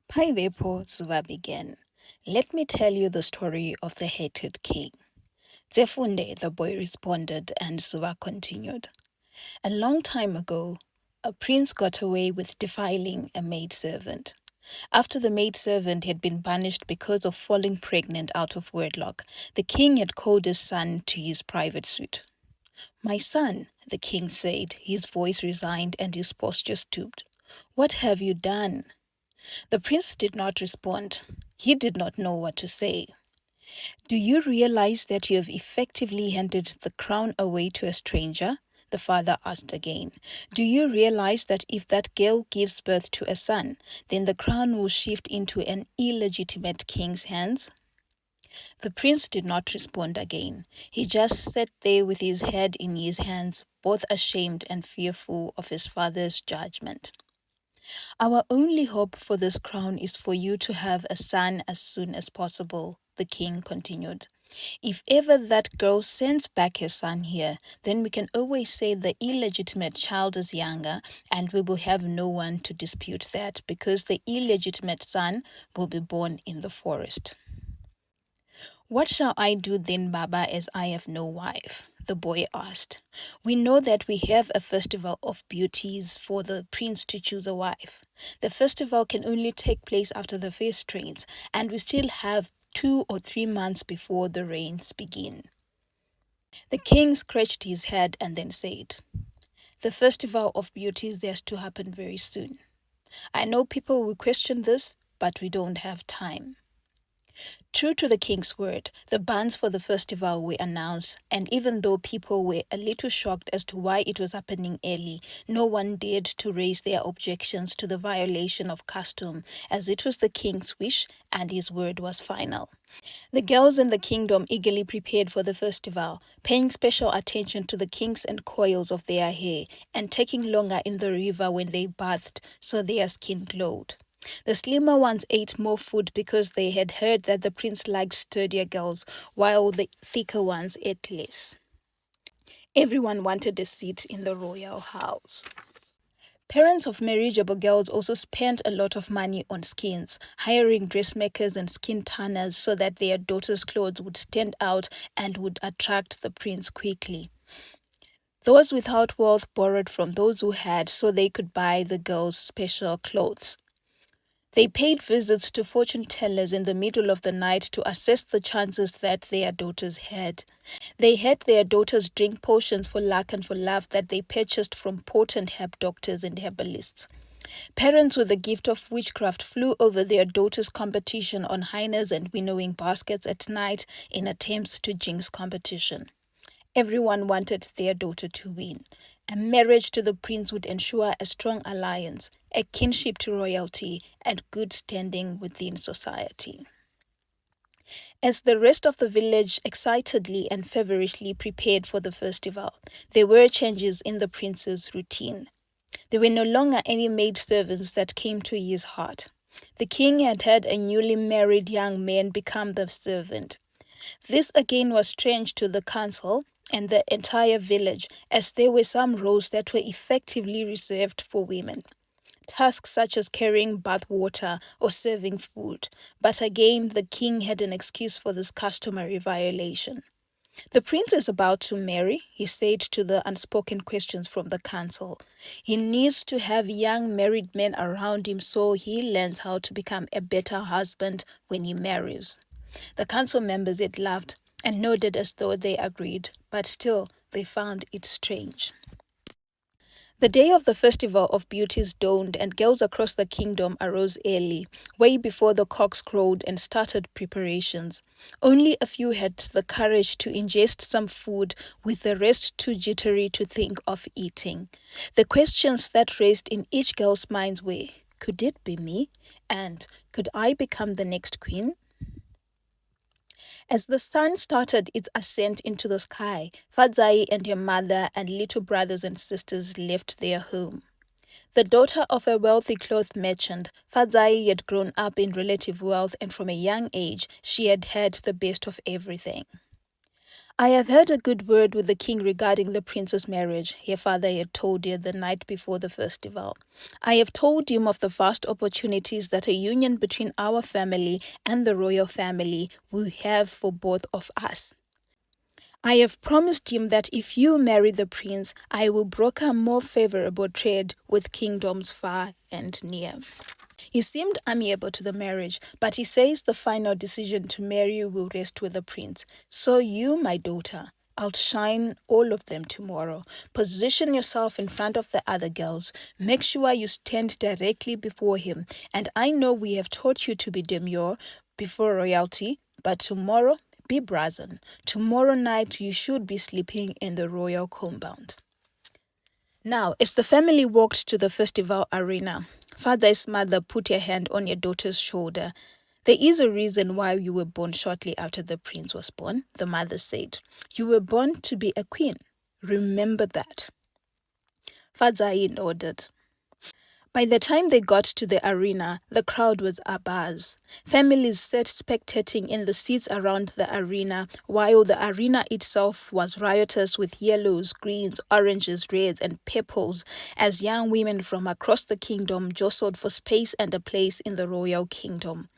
Pi therefore Zuva began. Let me tell you the story of the hated king. Zefunde, the boy responded, and Zuva continued. A long time ago, a prince got away with defiling a maidservant. After the maidservant had been banished because of falling pregnant out of wedlock, the king had called his son to his private suite. My son, the king said, his voice resigned and his posture stooped. What have you done? The prince did not respond. He did not know what to say. Do you realize that you have effectively handed the crown away to a stranger? The father asked again. Do you realize that if that girl gives birth to a son, then the crown will shift into an illegitimate king's hands? The prince did not respond again. He just sat there with his head in his hands, both ashamed and fearful of his father's judgment. Our only hope for this crown is for you to have a son as soon as possible, the king continued. If ever that girl sends back her son here, then we can always say the illegitimate child is younger, and we will have no one to dispute that because the illegitimate son will be born in the forest. What shall I do then, Baba, as I have no wife? The boy asked. We know that we have a festival of beauties for the prince to choose a wife. The festival can only take place after the first rains, and we still have 2 or 3 months before the rains begin. The king scratched his head and then said, The festival of beauties has to happen very soon. I know people will question this, but we don't have time. True to the king's word, the bans for the festival were announced, and even though people were a little shocked as to why it was happening early, no one dared to raise their objections to the violation of custom, as it was the king's wish and his word was final. The girls in the kingdom eagerly prepared for the festival, paying special attention to the kinks and coils of their hair, and taking longer in the river when they bathed so their skin glowed. The slimmer ones ate more food because they had heard that the prince liked sturdier girls, while the thicker ones ate less. Everyone wanted a seat in the royal house. Parents of marriageable girls also spent a lot of money on skins, hiring dressmakers and skin tanners so that their daughters' clothes would stand out and would attract the prince quickly. Those without wealth borrowed from those who had so they could buy the girls special clothes. They paid visits to fortune tellers in the middle of the night to assess the chances that their daughters had. They had their daughters drink potions for luck and for love that they purchased from potent herb doctors and herbalists. Parents with the gift of witchcraft flew over their daughters' competition on hynahs and winnowing baskets at night in attempts to jinx competition. Everyone wanted their daughter to win. A marriage to the prince would ensure a strong alliance, a kinship to royalty, and good standing within society. As the rest of the village excitedly and feverishly prepared for the festival, there were changes in the prince's routine. There were no longer any maidservants that came to his heart. The king had had a newly married young man become the servant. This again was strange to the council and the entire village, as there were some roles that were effectively reserved for women. Tasks such as carrying bath water or serving food. But again, the king had an excuse for this customary violation. The prince is about to marry, he said to the unspoken questions from the council. He needs to have young married men around him so he learns how to become a better husband when he marries. The council members had laughed and nodded as though they agreed, but still they found it strange. The day of the Festival of Beauties dawned, and girls across the kingdom arose early, way before the cocks crowed, and started preparations. Only a few had the courage to ingest some food, with the rest too jittery to think of eating. The questions that raised in each girl's mind were, could it be me? And could I become the next queen? As the sun started its ascent into the sky, Fadzai and her mother and little brothers and sisters left their home. The daughter of a wealthy cloth merchant, Fadzai had grown up in relative wealth, and from a young age she had had the best of everything. I have heard a good word with the king regarding the prince's marriage, her father had told her the night before the festival. I have told him of the vast opportunities that a union between our family and the royal family will have for both of us. I have promised him that if you marry the prince, I will broker more favorable trade with kingdoms far and near. He seemed amiable to the marriage, but he says the final decision to marry will rest with the prince. So you, my daughter, outshine all of them tomorrow. Position yourself in front of the other girls. Make sure you stand directly before him. And I know we have taught you to be demure before royalty, but tomorrow, be brazen. Tomorrow night you should be sleeping in the royal compound. Now, as the family walked to the festival arena, Father's mother put her hand on her daughter's shoulder. There is a reason why you were born shortly after the prince was born, the mother said. You were born to be a queen. Remember that. Fadzai nodded. By the time they got to the arena, the crowd was abuzz. Families sat spectating in the seats around the arena, while the arena itself was riotous with yellows, greens, oranges, reds, and purples, as young women from across the kingdom jostled for space and a place in the royal kingdom.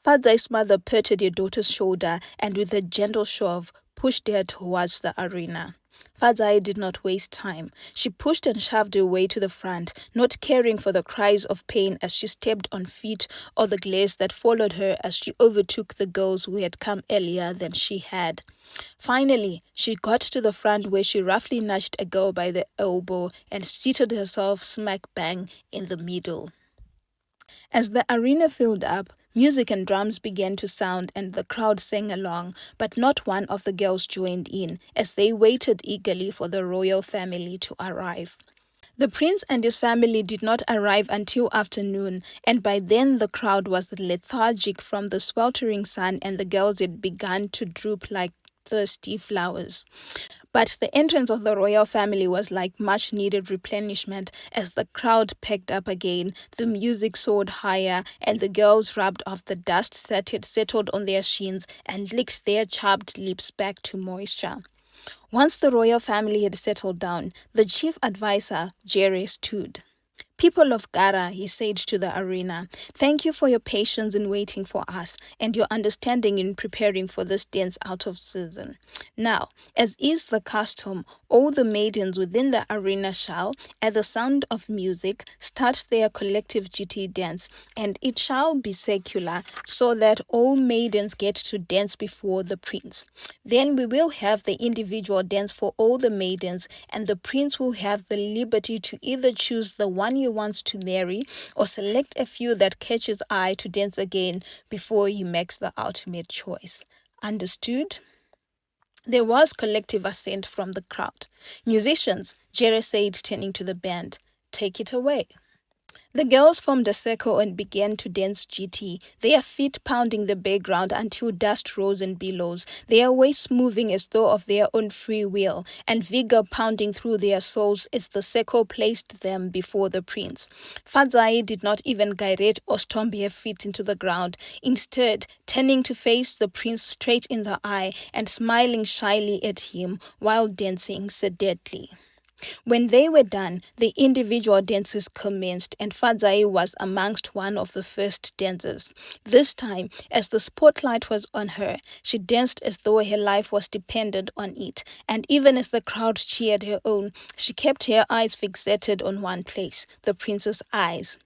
Fadzai's mother patted her daughter's shoulder and with a gentle shove pushed her towards the arena. Fadzai did not waste time. She pushed and shoved her way to the front, not caring for the cries of pain as she stepped on feet or the glares that followed her as she overtook the girls who had come earlier than she had. Finally, she got to the front where she roughly nudged a girl by the elbow and seated herself smack bang in the middle. As the arena filled up, music and drums began to sound and the crowd sang along, but not one of the girls joined in as they waited eagerly for the royal family to arrive. The prince and his family did not arrive until afternoon, and by then the crowd was lethargic from the sweltering sun and the girls had begun to droop like thirsty flowers. But the entrance of the royal family was like much-needed replenishment as the crowd packed up again, the music soared higher, and the girls rubbed off the dust that had settled on their shins and licked their chapped lips back to moisture. Once the royal family had settled down, the chief advisor, Jerry, stood. People of Gara, he said to the arena, thank you for your patience in waiting for us and your understanding in preparing for this dance out of season. Now, as is the custom, all the maidens within the arena shall, at the sound of music, start their collective GT dance, and it shall be secular, so that all maidens get to dance before the prince. Then we will have the individual dance for all the maidens, and the prince will have the liberty to either choose the one he wants to marry or select a few that catch his eye to dance again before he makes the ultimate choice. Understood? There was collective assent from the crowd. Musicians, Jerry said, turning to the band, take it away. The girls formed a circle and began to dance GT, their feet pounding the background until dust rose in billows, their waists moving as though of their own free will, and vigor pounding through their souls as the circle placed them before the prince. Fadzai did not even gyrate or stomp her feet into the ground, instead turning to face the prince straight in the eye and smiling shyly at him while dancing sedately. When they were done, the individual dances commenced and Fadzai was amongst one of the first dancers. This time, as the spotlight was on her, she danced as though her life was dependent on it, and even as the crowd cheered her on, she kept her eyes fixated on one place, the prince's eyes.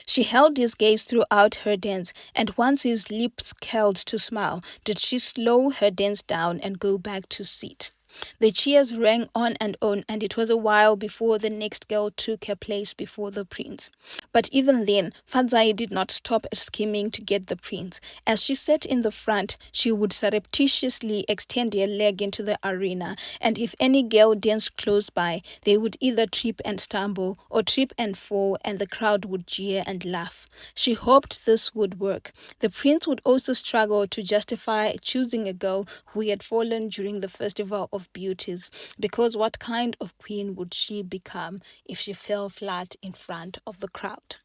She held his gaze throughout her dance, and once his lips curled to smile, did she slow her dance down and go back to sit. The cheers rang on, and it was a while before the next girl took her place before the prince. But even then, Fadzai did not stop at scheming to get the prince. As she sat in the front, she would surreptitiously extend her leg into the arena, and if any girl danced close by, they would either trip and stumble or trip and fall, and the crowd would jeer and laugh. She hoped this would work. The prince would also struggle to justify choosing a girl who had fallen during the festival of beauties, because what kind of queen would she become if she fell flat in front of the crowd?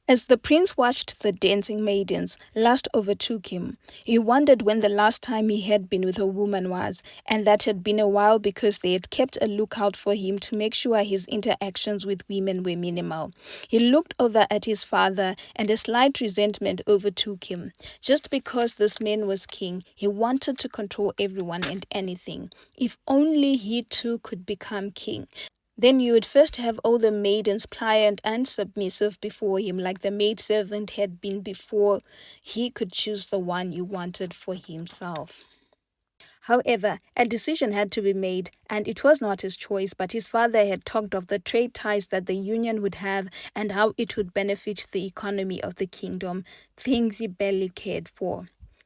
As the prince watched the dancing maidens, lust overtook him. He wondered when the last time he had been with a woman was, and that had been a while because they had kept a lookout for him to make sure his interactions with women were minimal. He looked over at his father, and a slight resentment overtook him. Just because this man was king, he wanted to control everyone and anything. If only he too could become king. Then you would first have all the maidens pliant and submissive before him, like the maidservant had been before he could choose the one you wanted for himself. However, a decision had to be made, and it was not his choice, but his father had talked of the trade ties that the union would have and how it would benefit the economy of the kingdom, things he barely cared for.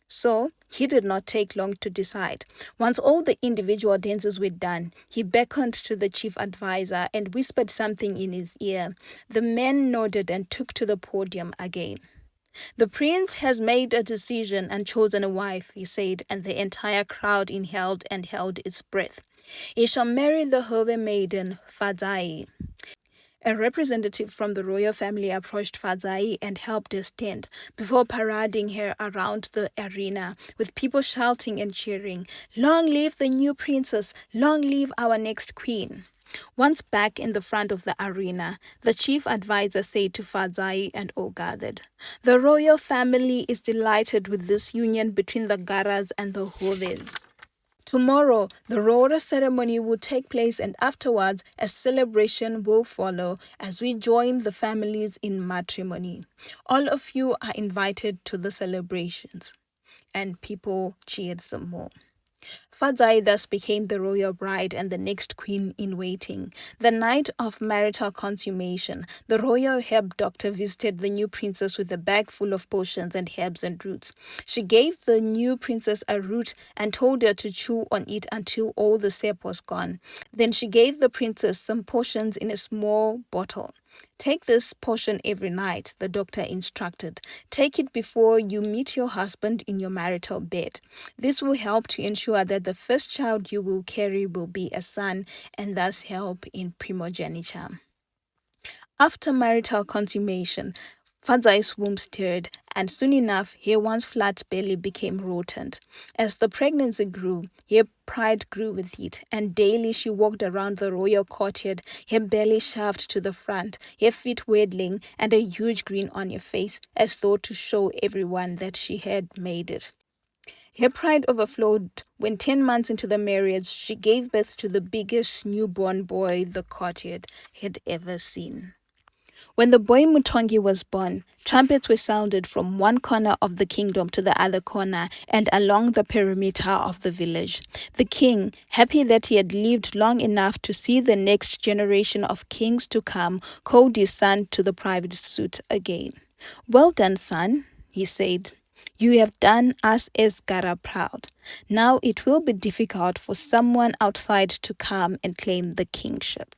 So, he did not take long to decide. Once all the individual dances were done, he beckoned to the chief advisor and whispered something in his ear. The man nodded and took to the podium again. "The prince has made a decision and chosen a wife," he said, and the entire crowd inhaled and held its breath. "He shall marry the Hove maiden, Fadzai." A representative from the royal family approached Fadzai and helped her stand before parading her around the arena, with people shouting and cheering, "Long live the new princess! Long live our next queen!" Once back in the front of the arena, the chief advisor said to Fadzai and all gathered, "The royal family is delighted with this union between the Garas and the Hoves. Tomorrow, the Rora ceremony will take place, and afterwards, a celebration will follow as we join the families in matrimony. All of you are invited to the celebrations." And people cheered some more. Fadzai thus became the royal bride and the next queen in waiting. The night of marital consummation, the royal herb doctor visited the new princess with a bag full of potions and herbs and roots. She gave the new princess a root and told her to chew on it until all the sap was gone. Then she gave the princess some potions in a small bottle. "Take this potion every night," the doctor instructed. "Take it before you meet your husband in your marital bed. This will help to ensure that the first child you will carry will be a son and thus help in primogeniture." After marital consummation, Fadzai's womb stirred, and soon enough, her once flat belly became rotund. As the pregnancy grew, her pride grew with it, and daily she walked around the royal courtyard, her belly shoved to the front, her feet waddling, and a huge grin on her face, as though to show everyone that she had made it. Her pride overflowed when 10 months into the marriage, she gave birth to the biggest newborn boy the courtyard had ever seen. When the boy Mutongi was born, trumpets were sounded from one corner of the kingdom to the other corner and along the perimeter of the village. The king, happy that he had lived long enough to see the next generation of kings to come, called his son to the private suite again. "Well done, son," he said. "You have done us as Gara proud. Now it will be difficult for someone outside to come and claim the kingship."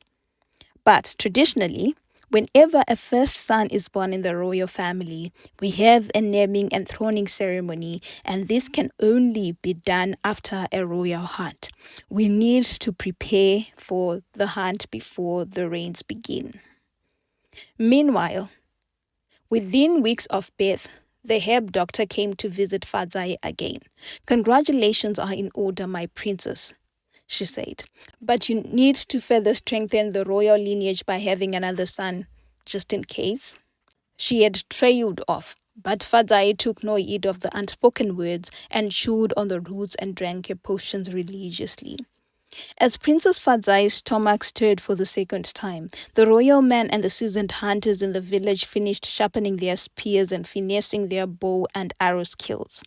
But traditionally, whenever a first son is born in the royal family, we have a naming and throning ceremony, and this can only be done after a royal hunt. We need to prepare for the hunt before the rains begin. Meanwhile, within weeks of birth, the herb doctor came to visit Fadzai again. "Congratulations are in order, my princess," she said. "But you need to further strengthen the royal lineage by having another son, just in case." She had trailed off, but Fadzai took no heed of the unspoken words and chewed on the roots and drank her potions religiously. As Princess Fadzai's stomach stirred for the second time, the royal man and the seasoned hunters in the village finished sharpening their spears and finessing their bow and arrow skills.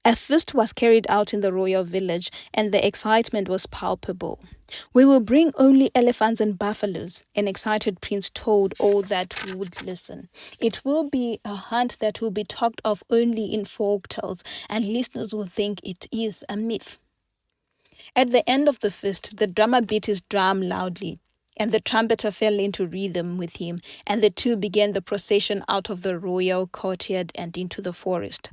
A feast was carried out in the royal village, and the excitement was palpable. "We will bring only elephants and buffaloes," an excited prince told all that would listen. "It will be a hunt that will be talked of only in folk tales, and listeners will think it is a myth." At the end of the feast, the drummer beat his drum loudly. And the trumpeter fell into rhythm with him, and the two began the procession out of the royal courtyard and into the forest.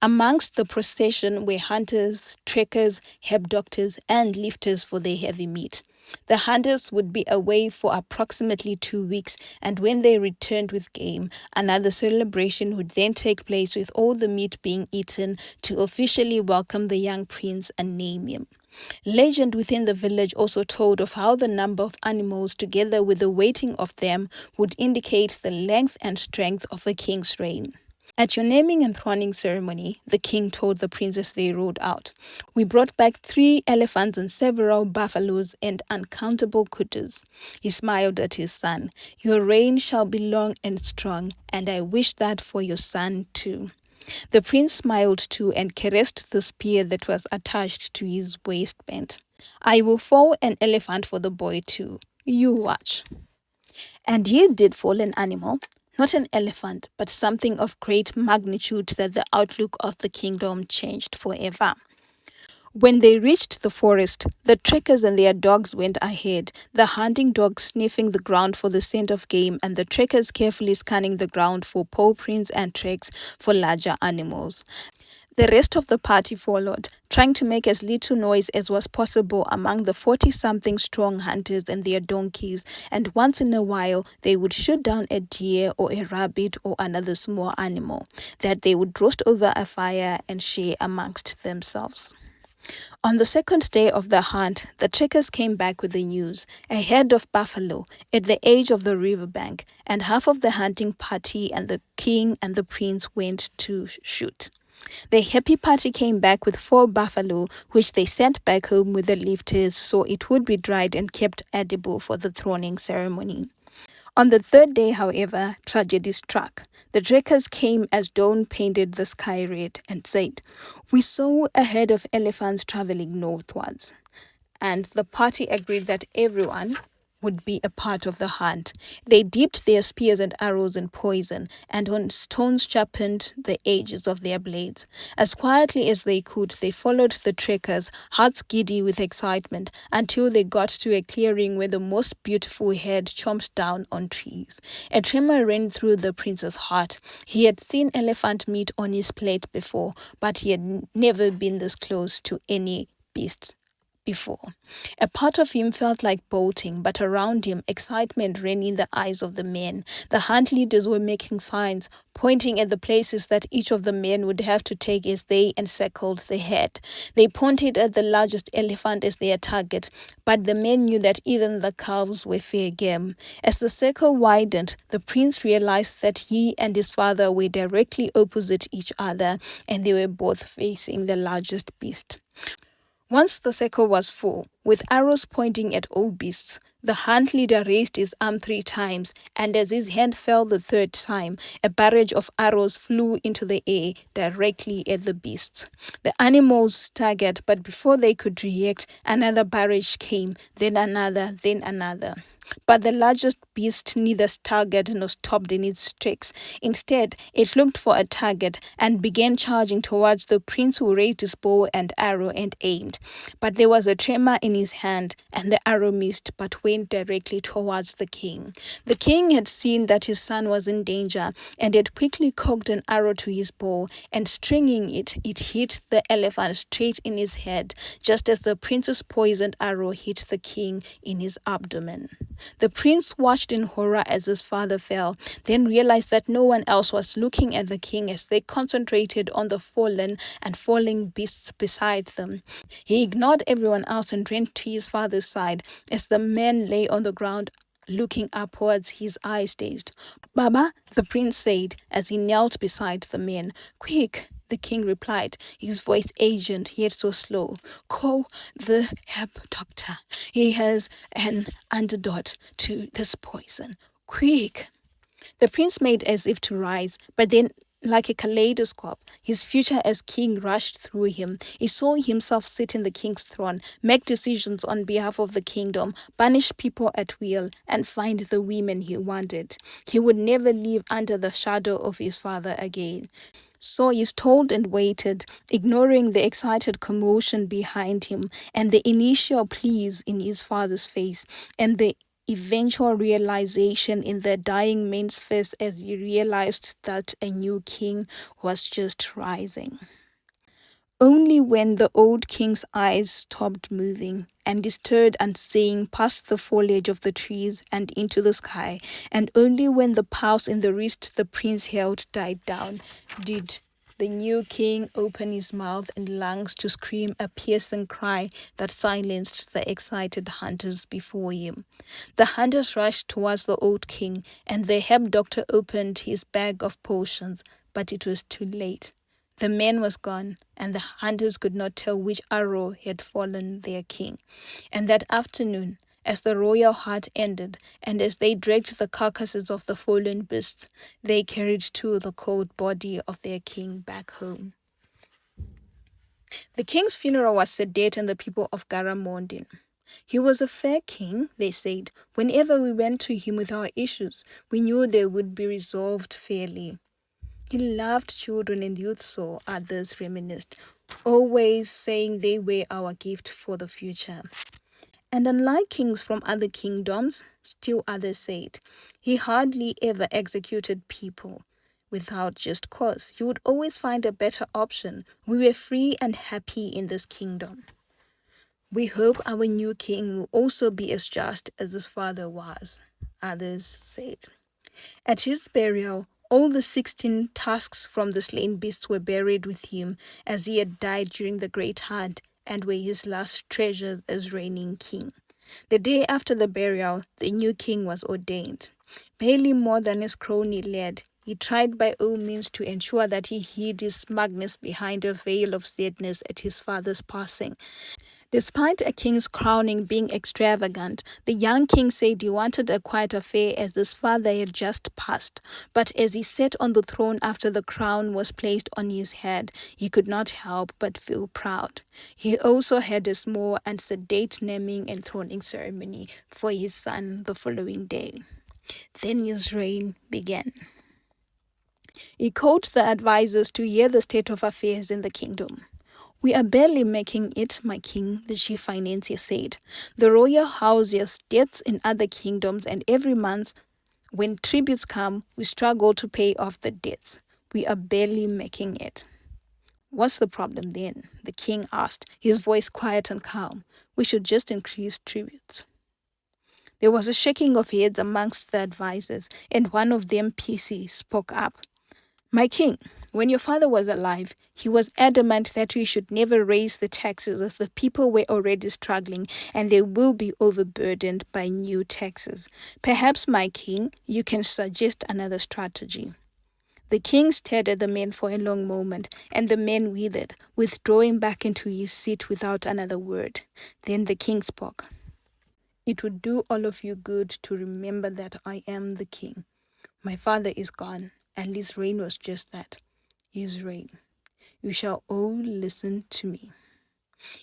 Amongst the procession were hunters, trekkers, herb doctors, and lifters for their heavy meat. The hunters would be away for approximately 2 weeks, and when they returned with game, another celebration would then take place with all the meat being eaten to officially welcome the young prince and name him. Legend within the village also told of how the number of animals together with the weighting of them would indicate the length and strength of a king's reign. At your naming and throning ceremony, the king told the princes they rode out, "We brought back 3 elephants and several buffaloes and uncountable kutus." He smiled at his son. "Your reign shall be long and strong, and I wish that for your son too." The prince smiled too and caressed the spear that was attached to his waistband. "I will fall an elephant for the boy too. You watch." And he did fall an animal, not an elephant, but something of great magnitude that the outlook of the kingdom changed forever. When they reached the forest, the trekkers and their dogs went ahead, the hunting dogs sniffing the ground for the scent of game and the trekkers carefully scanning the ground for paw prints and tracks for larger animals. The rest of the party followed, trying to make as little noise as was possible among the 40-something strong hunters and their donkeys, and once in a while they would shoot down a deer or a rabbit or another small animal that they would roast over a fire and share amongst themselves. On the second day of the hunt, the trekkers came back with the news: a herd of buffalo at the edge of the riverbank, and half of the hunting party and the king and the prince went to shoot. The happy party came back with 4 buffalo, which they sent back home with the lifters so it would be dried and kept edible for the throning ceremony. On the third day, however, tragedy struck. The trekkers came as dawn painted the sky red and said, "We saw a herd of elephants traveling northwards." And the party agreed that everyone would be a part of the hunt. They dipped their spears and arrows in poison, and on stones sharpened the edges of their blades. As quietly as they could, they followed the trekkers, hearts giddy with excitement, until they got to a clearing where the most beautiful herd chomped down on trees. A tremor ran through the prince's heart. He had seen elephant meat on his plate before, but he had never been this close to any beast before. A part of him felt like bolting, but around him, excitement ran in the eyes of the men. The hunt leaders were making signs, pointing at the places that each of the men would have to take as they encircled the head. They pointed at the largest elephant as their target, but the men knew that even the calves were fair game. As the circle widened, the prince realized that he and his father were directly opposite each other, and they were both facing the largest beast. Once the circle was full, with arrows pointing at all beasts, the hunt leader raised his arm 3 times, and as his hand fell the 3rd time, a barrage of arrows flew into the air directly at the beasts. The animals staggered, but before they could react, another barrage came, then another, then another. But the largest beast neither staggered nor stopped in its tracks. Instead, it looked for a target and began charging towards the prince, who raised his bow and arrow and aimed. But there was a tremor in his hand, and the arrow missed but went directly towards the king. The king had seen that his son was in danger and had quickly cocked an arrow to his bow, and stringing it, it hit the elephant straight in his head, just as the prince's poisoned arrow hit the king in his abdomen. The prince watched in horror as his father fell, then realized that no one else was looking at the king as they concentrated on the fallen and falling beasts beside them. He ignored everyone else and ran to his father's side as the man lay on the ground looking upwards, his eyes dazed. "Baba," the prince said as he knelt beside the man. "Quick," the king replied, his voice aged yet so slow. "Call the herb doctor. He has an antidote to this poison. Quick." The prince made as if to rise, but then, like a kaleidoscope, his future as king rushed through him. He saw himself sit in the king's throne, make decisions on behalf of the kingdom, banish people at will, and find the women he wanted. He would never live under the shadow of his father again. So he stalled and waited, ignoring the excited commotion behind him and the initial pleas in his father's face and the eventual realization in the dying man's face as he realized that a new king was just rising. Only when the old king's eyes stopped moving and he stared unseeing past the foliage of the trees and into the sky, and only when the pulse in the wrist the prince held died down, did the new king open his mouth and lungs to scream a piercing cry that silenced the excited hunters before him. The hunters rushed towards the old king, and the herb doctor opened his bag of potions, but it was too late. The man was gone, and the hunters could not tell which arrow had fallen their king. And that afternoon, as the royal hunt ended, and as they dragged the carcasses of the fallen beasts, they carried too the cold body of their king back home. The king's funeral was sedate, and the people of Gara mourned him. He was a fair king, they said. Whenever we went to him with our issues, we knew they would be resolved fairly. He loved children and youth, so others reminisced, always saying they were our gift for the future. And unlike kings from other kingdoms, still others said, he hardly ever executed people without just cause. You would always find a better option. We were free and happy in this kingdom. We hope our new king will also be as just as his father was, others said. At his burial, all the 16 tusks from the slain beasts were buried with him, as he had died during the great hunt, and were his last treasures as reigning king. The day after the burial, the new king was ordained. Barely more than his crony led, he tried by all means to ensure that he hid his smugness behind a veil of sadness at his father's passing. Despite a king's crowning being extravagant, the young king said he wanted a quiet affair as his father had just passed. But as he sat on the throne after the crown was placed on his head, he could not help but feel proud. He also had a small and sedate naming and throning ceremony for his son the following day. Then his reign began. He called the advisors to hear the state of affairs in the kingdom. We are barely making it, my king, the chief financier said. The royal house has debts in other kingdoms, and every month, when tributes come, we struggle to pay off the debts. We are barely making it. What's the problem then? The king asked, his voice quiet and calm. We should just increase tributes. There was a shaking of heads amongst the advisors, and one of them, PC, spoke up. My king, when your father was alive, he was adamant that we should never raise the taxes as the people were already struggling and they will be overburdened by new taxes. Perhaps, my king, you can suggest another strategy. The king stared at the man for a long moment, and the man withered, withdrawing back into his seat without another word. Then the king spoke. It would do all of you good to remember that I am the king. My father is gone. And his reign was just that, his reign. You shall all listen to me.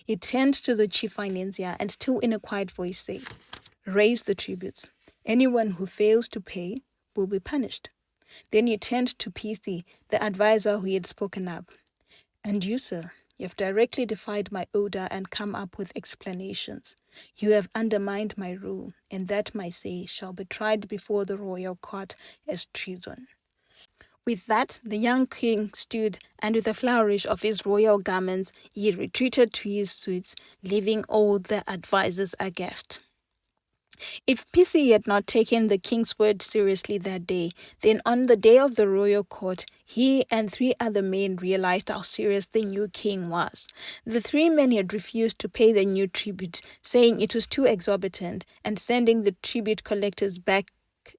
He turned to the chief financier and still in a quiet voice said, raise the tributes. Anyone who fails to pay will be punished. Then he turned to PC, the advisor who had spoken up. And you, sir, you have directly defied my order and come up with explanations. You have undermined my rule, and that, my say, shall be tried before the royal court as treason. With that, the young king stood, and with a flourish of his royal garments, he retreated to his suites, leaving all the advisers aghast. If PC had not taken the king's word seriously that day, then on the day of the royal court, he and 3 other men realized how serious the new king was. The 3 men had refused to pay the new tribute, saying it was too exorbitant, and sending the tribute collectors back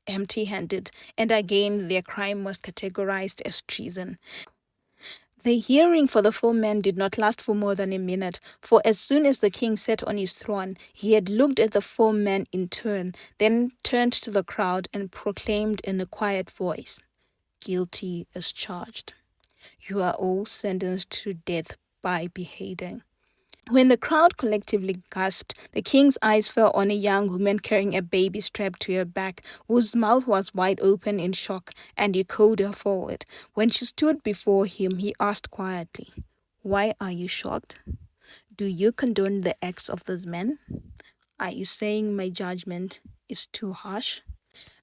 empty-handed, and again their crime was categorized as treason. The hearing for the 4 men did not last for more than a minute, for as soon as the king sat on his throne, he had looked at the 4 men in turn, then turned to the crowd and proclaimed in a quiet voice, guilty as charged. You are all sentenced to death by beheading. When the crowd collectively gasped, the king's eyes fell on a young woman carrying a baby strapped to her back, whose mouth was wide open in shock, and he called her forward. When she stood before him, he asked quietly, why are you shocked? Do you condone the acts of those men? Are you saying my judgment is too harsh.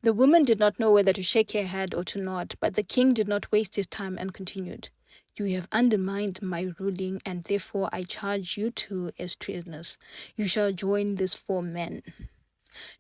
The woman did not know whether to shake her head or to nod, but the king did not waste his time and continued. You have undermined my ruling, and therefore I charge you two as treasoners. You shall join these 4 men.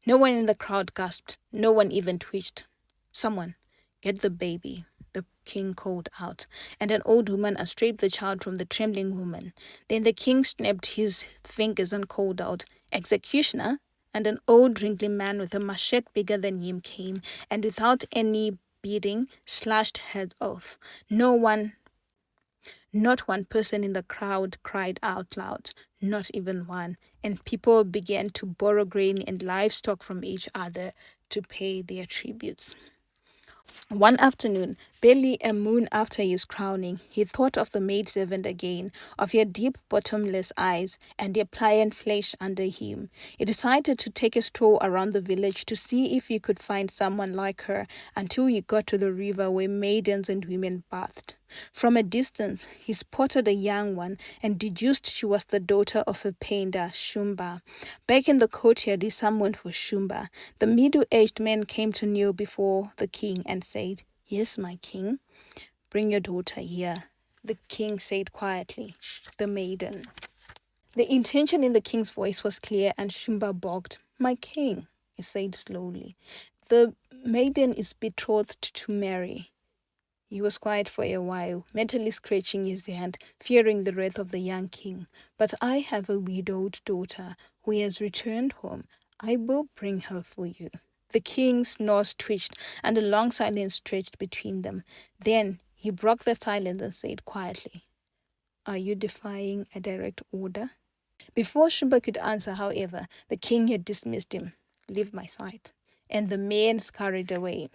No one in the crowd gasped. No one even twitched. Someone, get the baby, the king called out, and an old woman unstrapped the child from the trembling woman. Then the king snapped his fingers and called out, Executioner! And an old wrinkly man with a machete bigger than him came, and without any beating, slashed heads off. Not one person in the crowd cried out loud, not even one, and people began to borrow grain and livestock from each other to pay their tributes. One afternoon, barely a moon after his crowning, he thought of the maidservant again, of her deep, bottomless eyes and their pliant flesh under him. He decided to take a stroll around the village to see if he could find someone like her until he got to the river where maidens and women bathed. From a distance, he spotted a young one and deduced she was the daughter of a painter, Shumba. Back in the courtyard, he summoned for Shumba. The middle-aged man came to kneel before the king and said, Yes, my king, bring your daughter here. The king said quietly, The maiden. The intention in the king's voice was clear, and Shumba balked. My king, he said slowly, the maiden is betrothed to marry. He was quiet for a while, mentally scratching his hand, fearing the wrath of the young king. But I have a widowed daughter who has returned home. I will bring her for you. The king's nose twitched, and a long silence stretched between them. Then he broke the silence and said quietly, Are you defying a direct order? Before Shumba could answer, however, the king had dismissed him. Leave my sight. And the man scurried away.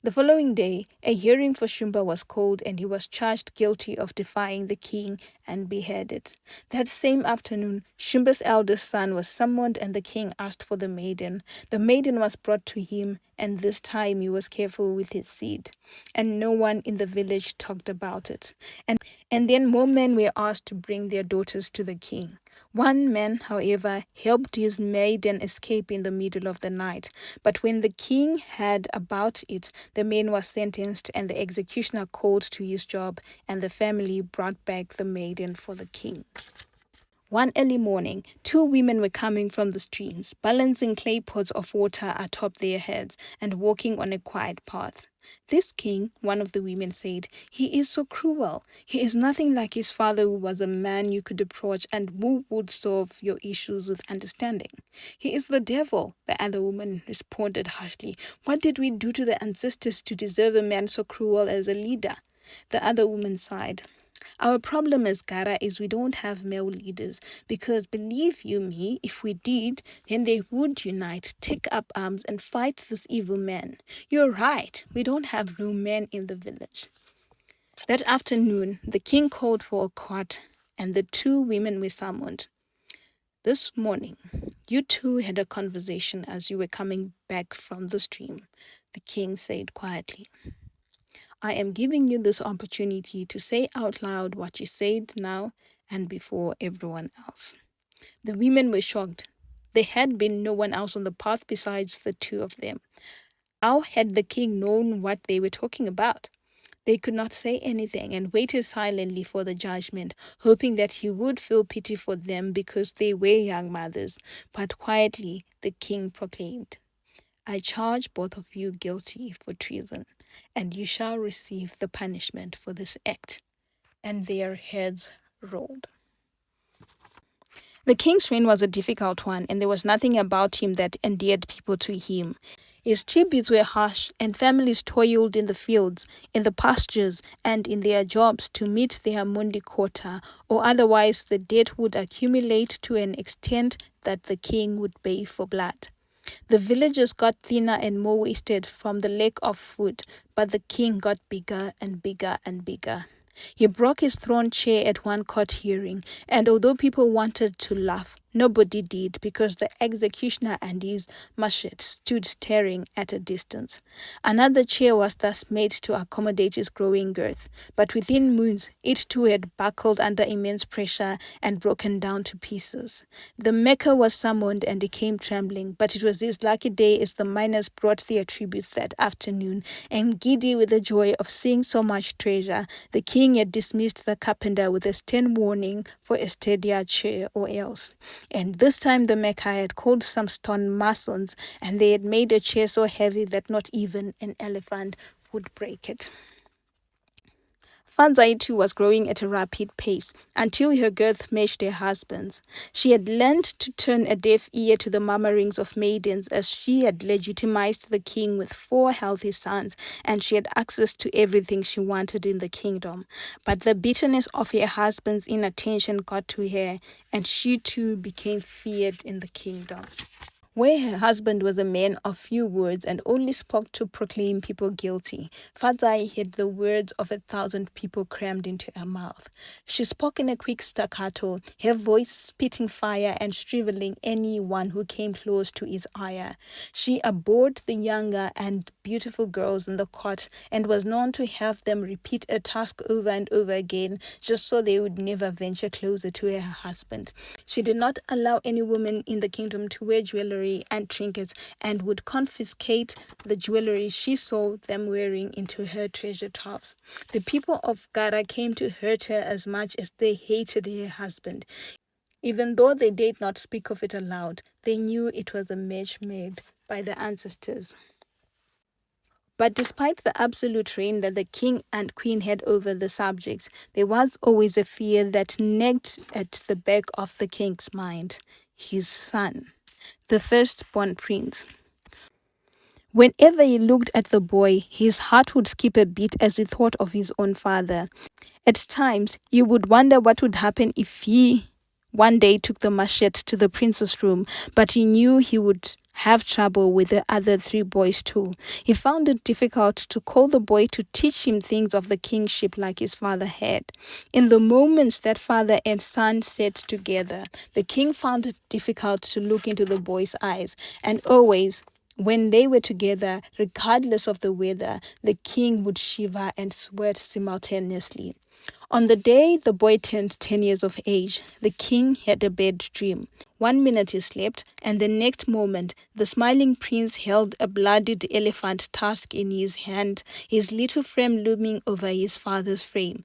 The following day, a hearing for Shumba was called, and he was charged guilty of defying the king and beheaded. That same afternoon, Shumba's eldest son was summoned, and the king asked for the maiden. The maiden was brought to him, and this time he was careful with his seed, and no one in the village talked about it. And then more men were asked to bring their daughters to the king. One man, however, helped his maiden escape in the middle of the night. But when the king heard about it, the man was sentenced, and the executioner called to his job, and the family brought back the maiden for the king. One early morning, 2 women were coming from the streams, balancing clay pots of water atop their heads and walking on a quiet path. This king, one of the women said, he is so cruel. He is nothing like his father, who was a man you could approach and who would solve your issues with understanding. He is the devil, the other woman responded harshly. What did we do to the ancestors to deserve a man so cruel as a leader? The other woman sighed. Our problem as Gara is we don't have male leaders, because believe you me, if we did, then they would unite, take up arms and fight this evil man. You're right, we don't have real men in the village. That afternoon, the king called for a court, and the 2 women were summoned. This morning, you 2 had a conversation as you were coming back from the stream, the king said quietly. I am giving you this opportunity to say out loud what you said now and before everyone else. The women were shocked. There had been no one else on the path besides the 2 of them. How had the king known what they were talking about? They could not say anything and waited silently for the judgment, hoping that he would feel pity for them because they were young mothers. But quietly, the king proclaimed, I charge both of you guilty for treason, and you shall receive the punishment for this act. And their heads rolled. The king's reign was a difficult one, and there was nothing about him that endeared people to him. His tributes were harsh, and families toiled in the fields, in the pastures, and in their jobs to meet their Mundi quota, or otherwise the debt would accumulate to an extent that the king would pay for blood. The villagers got thinner and more wasted from the lack of food, but the king got bigger and bigger and bigger. He broke his throne chair at one court hearing, and although people wanted to laugh, Nobody did, because the executioner and his machete stood staring at a distance. Another chair was thus made to accommodate his growing girth, but within moons it too had buckled under immense pressure and broken down to pieces. The maker was summoned and he came trembling, but it was his lucky day as the miners brought their tributes that afternoon, and giddy with the joy of seeing so much treasure, the king had dismissed the carpenter with a stern warning for a steadier chair or else. And this time the maker had called some stone masons, and they had made a chair so heavy that not even an elephant would break it. Fanzai too was growing at a rapid pace until her girth matched her husband's. She had learned to turn a deaf ear to the murmurings of maidens, as she had legitimized the king with 4 healthy sons, and she had access to everything she wanted in the kingdom. But the bitterness of her husband's inattention got to her, and she too became feared in the kingdom. Where her husband was a man of few words and only spoke to proclaim people guilty, Fadzai had the words of 1,000 people crammed into her mouth. She spoke in a quick staccato, her voice spitting fire and shriveling anyone who came close to his ire. She abhorred the younger and beautiful girls in the court and was known to have them repeat a task over and over again just so they would never venture closer to her husband. She did not allow any woman in the kingdom to wear jewelry and trinkets, and would confiscate the jewelry she saw them wearing into her treasure troves. The people of Gara came to hurt her as much as they hated her husband. Even though they dared not speak of it aloud, they knew it was a match made by the ancestors. But despite the absolute reign that the king and queen had over the subjects, there was always a fear that nagged at the back of the king's mind: his son, the firstborn prince. Whenever he looked at the boy, his heart would skip a beat as he thought of his own father. At times, you would wonder what would happen if he one day took the machete to the prince's room, but he knew he would have trouble with the other 3 boys too. He found it difficult to call the boy to teach him things of the kingship like his father had. In the moments that father and son sat together, the king found it difficult to look into the boy's eyes, and always, when they were together, regardless of the weather, the king would shiver and sweat simultaneously. On the day the boy turned 10 years of age, the king had a bad dream. One minute he slept, and the next moment the smiling prince held a bloodied elephant tusk in his hand, his little frame looming over his father's frame.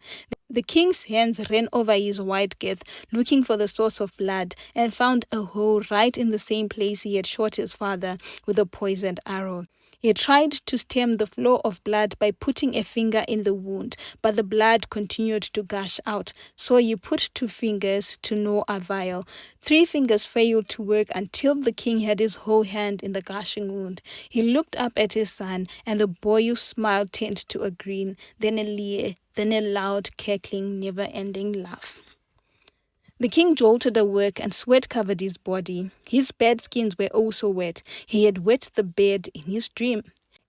The king's hands ran over his white girth, looking for the source of blood, and found a hole right in the same place he had shot his father with a poisoned arrow. He tried to stem the flow of blood by putting a finger in the wound, but the blood continued to gush out. So he put 2 fingers to no avail. 3 fingers failed to work until the king had his whole hand in the gushing wound. He looked up at his son, and the boyish smile turned to a grin, then a leer, then a loud, cackling, never-ending laugh. The king jolted awake, and sweat covered his body. His bed skins were also wet. He had wet the bed in his dream.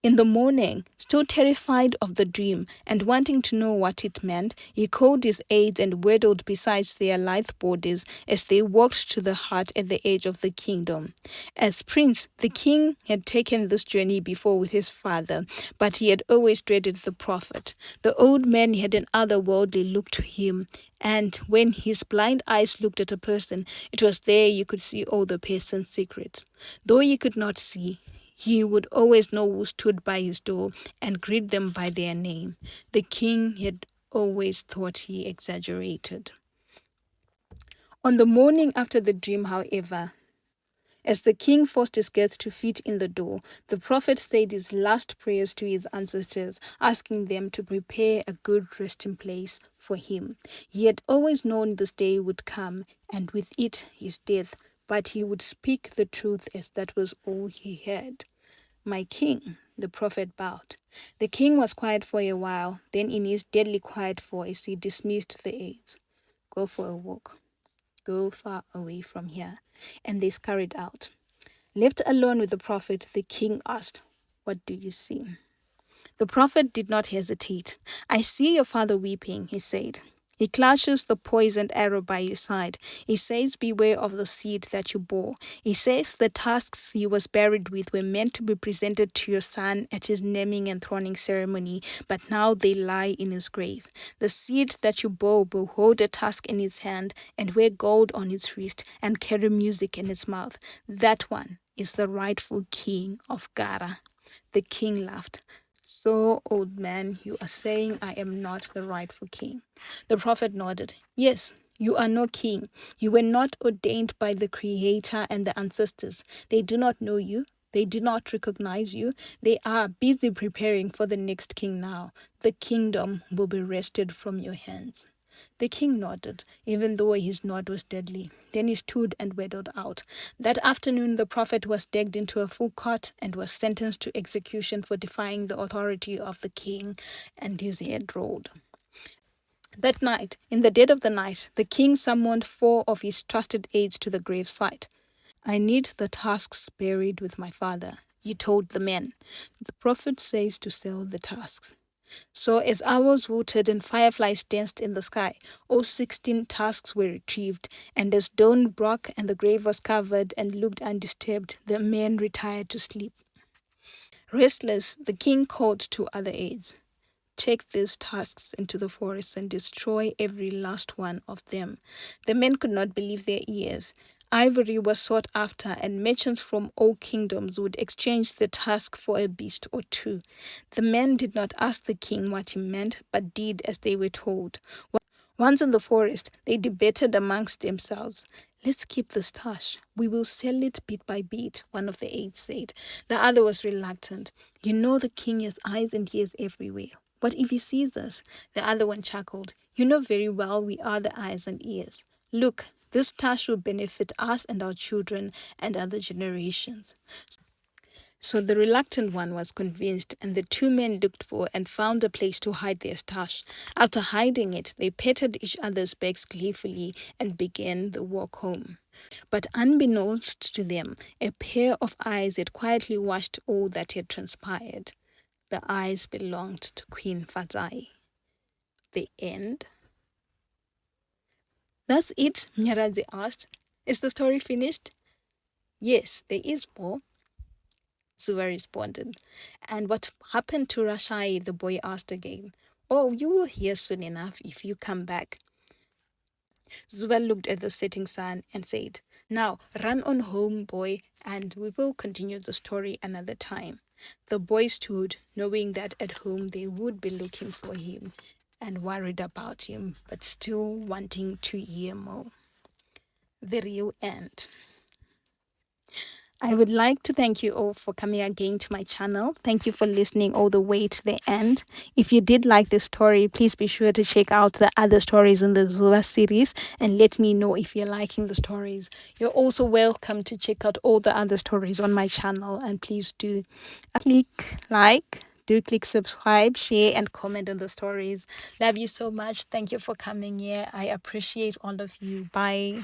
In the morning, still terrified of the dream and wanting to know what it meant, he called his aides and waddled beside their lithe bodies as they walked to the hut at the edge of the kingdom. As prince, the king had taken this journey before with his father, but he had always dreaded the prophet. The old man had an otherworldly look to him, and when his blind eyes looked at a person, it was there you could see all the person's secrets. Though you could not see, he would always know who stood by his door and greet them by their name. The king had always thought he exaggerated. On the morning after the dream, however, as the king forced his guests to fit in the door, the prophet said his last prayers to his ancestors, asking them to prepare a good resting place for him. He had always known this day would come, and with it his death, but he would speak the truth as that was all he had. "My king," the prophet bowed. The king was quiet for a while, then in his deadly quiet voice he dismissed the aides. "Go for a walk. Go far away from here." And they scurried out. Left alone with the prophet, the king asked, "What do you see?" The prophet did not hesitate. "I see your father weeping," he said. He clutches the poisoned arrow by your side. He says, beware of the seed that you bore. He says the tusks he was buried with were meant to be presented to your son at his naming and throning ceremony, but now they lie in his grave. The seed that you bore will hold a tusk in its hand and wear gold on its wrist and carry music in its mouth. That one is the rightful king of Gara. The king laughed. So, old man, you are saying I am not the rightful king? The prophet nodded. Yes, you are no king. You were not ordained by the Creator and the ancestors. They do not know you. They do not recognize you. They are busy preparing for the next king now. The kingdom will be wrested from your hands. The king nodded, even though his nod was deadly. Then he stood and waddled out. That afternoon the prophet was dragged into a full court and was sentenced to execution for defying the authority of the king, and his head rolled. That night, in the dead of the night, the king summoned 4 of his trusted aides to the gravesite. I need the tusks buried with my father, he told the men. The prophet says to sell the tusks. So as owls hooted and fireflies danced in the sky, all 16 tusks were retrieved, and as dawn broke and the grave was covered and looked undisturbed, the men retired to sleep. Restless, the king called 2 other aides. Take these tusks into the forest and destroy every last one of them. The men could not believe their ears. Ivory was sought after, and merchants from all kingdoms would exchange the tusk for a beast or 2. The men did not ask the king what he meant, but did as they were told. Once in the forest, they debated amongst themselves. Let's keep this tusk. We will sell it bit by bit, one of the aides said. The other was reluctant. You know the king has eyes and ears everywhere. What if he sees us? The other one chuckled. You know very well we are the eyes and ears. Look, this task will benefit us and our children and other generations. So the reluctant one was convinced, and the 2 men looked for and found a place to hide their stash. After hiding it, they patted each other's backs gleefully and began the walk home. But unbeknownst to them, a pair of eyes had quietly watched all that had transpired. The eyes belonged to Queen Fazai. The end. That's it, Nyarazi asked. Is the story finished? Yes, there is more, Zuva responded. And what happened to Rashai? The boy asked again. Oh, you will hear soon enough if you come back. Zuva looked at the setting sun and said, Now run on home, boy, and we will continue the story another time. The boy stood, knowing that at home they would be looking for him and worried about him, but still wanting to hear more. The real end. I would like to thank you all for coming again to my channel. Thank you for listening all the way to the end. If you did like this story, please be sure to check out the other stories in the Zuva series and let me know if you're liking the stories. You're also welcome to check out all the other stories on my channel, and please do click like, do click subscribe, share and comment on the stories. Love you so much. Thank you for coming here. I appreciate all of you. Bye.